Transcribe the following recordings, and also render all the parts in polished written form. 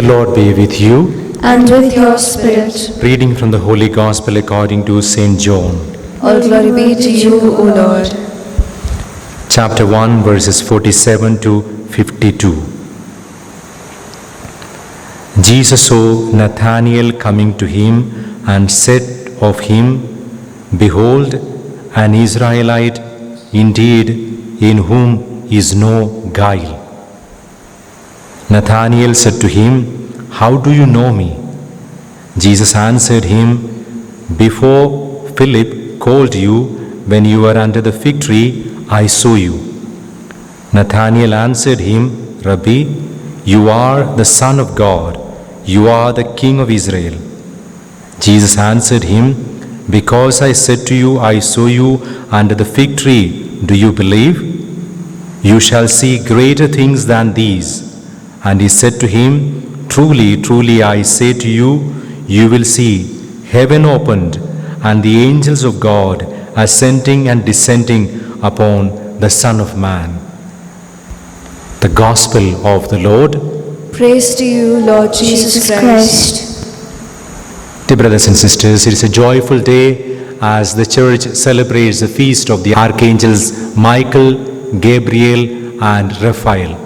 Lord be with you. And with your spirit. Reading from the Holy Gospel according to St. John. All glory be to you, O Lord. Chapter 1, verses 47 to 52. Jesus saw Nathanael coming to him and said of him, Behold, an Israelite indeed, in whom is no guile. Nathanael said to him, How do you know me? Jesus answered him, Before Philip called you, when you were under the fig tree, I saw you. Nathanael answered him, Rabbi, you are the Son of God. You are the King of Israel. Jesus answered him, Because I said to you, I saw you under the fig tree, do you believe? You shall see greater things than these. And he said to him, Truly, truly, I say to you, you will see heaven opened and the angels of God ascending and descending upon the Son of Man. The Gospel of the Lord. Praise to you, Lord Jesus Christ. Dear brothers and sisters, it is a joyful day as the Church celebrates the feast of the Archangels Michael, Gabriel, and Raphael.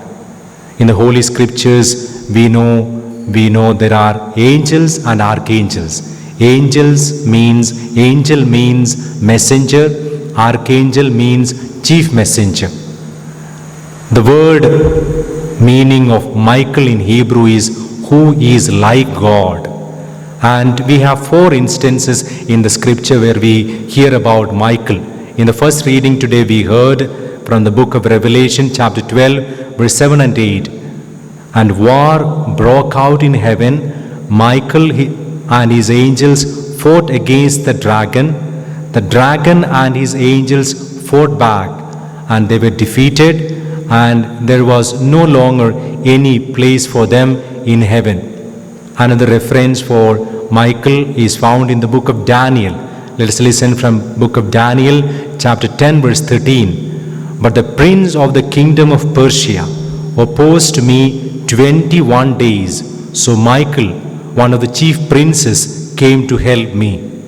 In the Holy Scriptures, we know there are angels and archangels. Angel means messenger, archangel means chief messenger. The word meaning of Michael in Hebrew is who is like God. And we have 4 instances in the scripture where we hear about Michael. In the first reading today, we heard from the book of Revelation, chapter 12, verse 7 and 8. And war broke out in heaven. Michael and his angels fought against the dragon. The dragon and his angels fought back, and they were defeated, and there was no longer any place for them in heaven. Another reference for Michael is found in the book of Daniel. Let us listen from book of Daniel, chapter 10, verse 13. But the prince of the kingdom of Persia opposed me 21 days. So Michael, one of the chief princes, came to help me.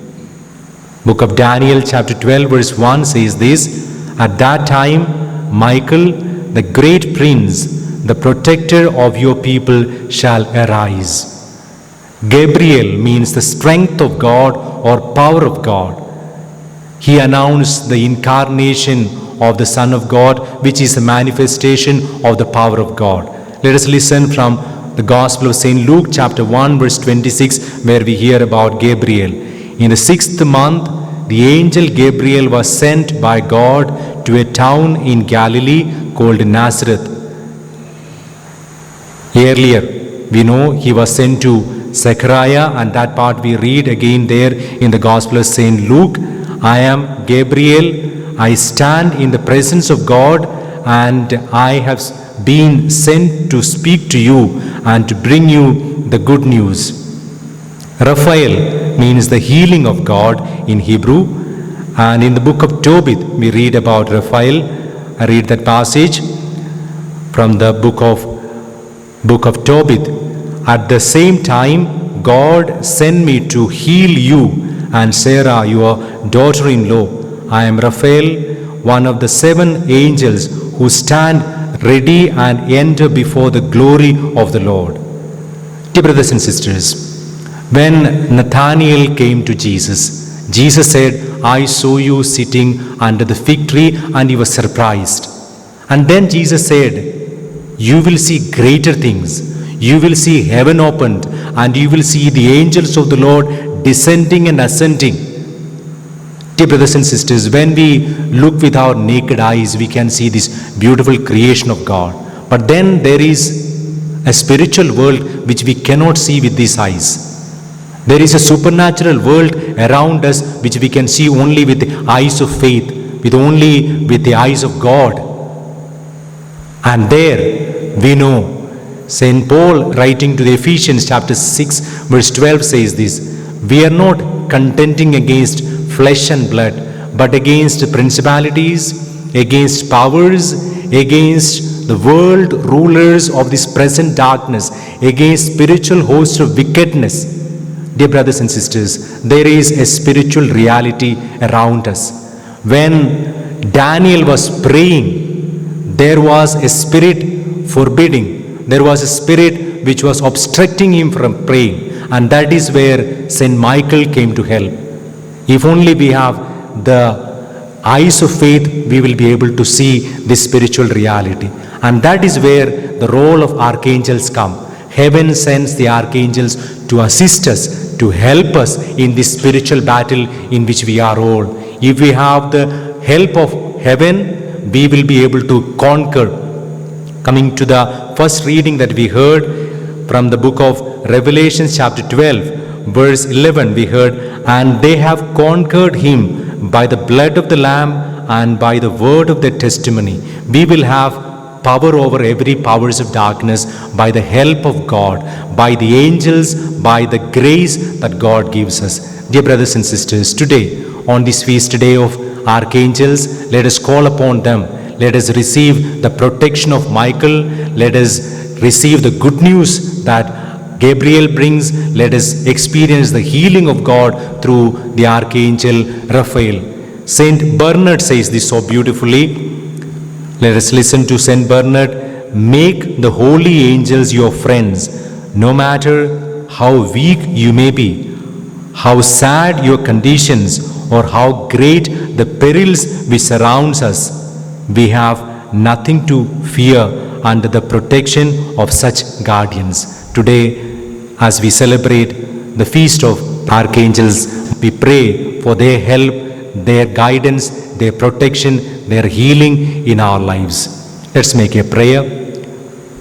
Book of Daniel, chapter 12, verse 1 says this, At that time, Michael, the great prince, the protector of your people, shall arise. Gabriel means the strength of God or power of God. He announced the incarnation of the Son of God, which is a manifestation of the power of God. Let us listen from the Gospel of St. Luke, chapter 1, verse 26, where we hear about Gabriel. In the 6th month, the angel Gabriel was sent by God to a town in Galilee called Nazareth. Earlier, we know he was sent to Zechariah, and that part we read again there in the Gospel of St. Luke. I am Gabriel. I stand in the presence of God, and I have been sent to speak to you and to bring you the good news. Raphael means the healing of God in Hebrew, and in the book of Tobit we read about Raphael. I read that passage from the book of Tobit. At the same time, God sent me to heal you and Sarah, your daughter-in-law. I am Raphael, one of the 7 angels who stand ready and enter before the glory of the Lord. Dear brothers and sisters, when Nathanael came to Jesus, Jesus said, I saw you sitting under the fig tree, and he was surprised. And then Jesus said, you will see greater things. You will see heaven opened, and you will see the angels of the Lord descending and ascending. Dear brothers and sisters, when we look with our naked eyes, we can see this beautiful creation of God. But then there is a spiritual world which we cannot see with these eyes. There is a supernatural world around us which we can see only with the eyes of faith, with the eyes of God. And there we know St. Paul, writing to the Ephesians chapter 6 verse 12, says this, we are not contending against flesh and blood, but against principalities, against powers, against the world rulers of this present darkness, against spiritual hosts of wickedness. Dear brothers and sisters, there is a spiritual reality around us. When Daniel was praying, there was a spirit forbidding. There was a spirit which was obstructing him from praying. And that is where Saint Michael came to help. If only we have the eyes of faith, we will be able to see this spiritual reality. And that is where the role of archangels come. Heaven sends the archangels to assist us, to help us in this spiritual battle in which we are all. If we have the help of heaven, we will be able to conquer. Coming to the first reading that we heard from the book of Revelation chapter 12, verse 11, we heard, and they have conquered him by the blood of the Lamb and by the word of their testimony. We will have power over every powers of darkness by the help of God, by the angels, by the grace that God gives us. Dear brothers and sisters, today on this feast day of archangels, let us call upon them. Let us receive the protection of Michael. Let us receive the good news that Gabriel brings. Let us experience the healing of God through the archangel Raphael. Saint Bernard says this so beautifully. Let us listen to Saint Bernard. Make the holy angels your friends, no matter how weak you may be, how sad your conditions, or how great the perils which surrounds us. We have nothing to fear under the protection of such guardians. Today, as we celebrate the feast of archangels, we pray for their help, their guidance, their protection, their healing in our lives. Let's make a prayer.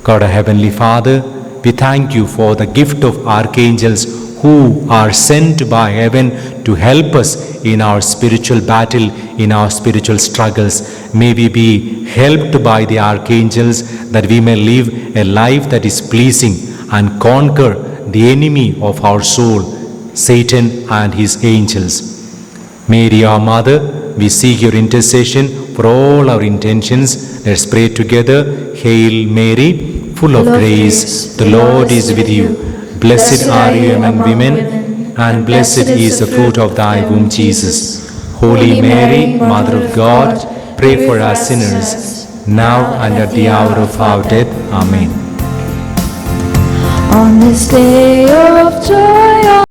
God, our Heavenly Father, we thank you for the gift of archangels who are sent by heaven to help us in our spiritual battle, in our spiritual struggles. May we be helped by the archangels that we may live a life that is pleasing and conquer the enemy of our soul, Satan and his angels. Mary, our Mother, we seek your intercession for all our intentions. Let's pray together. Hail Mary, full of grace, the Lord is with you. Blessed are you among women, and blessed is the fruit of thy womb, Jesus. Holy Mary, Mother of God, pray for us sinners, now and at the hour of our death. Amen. On this day of joy,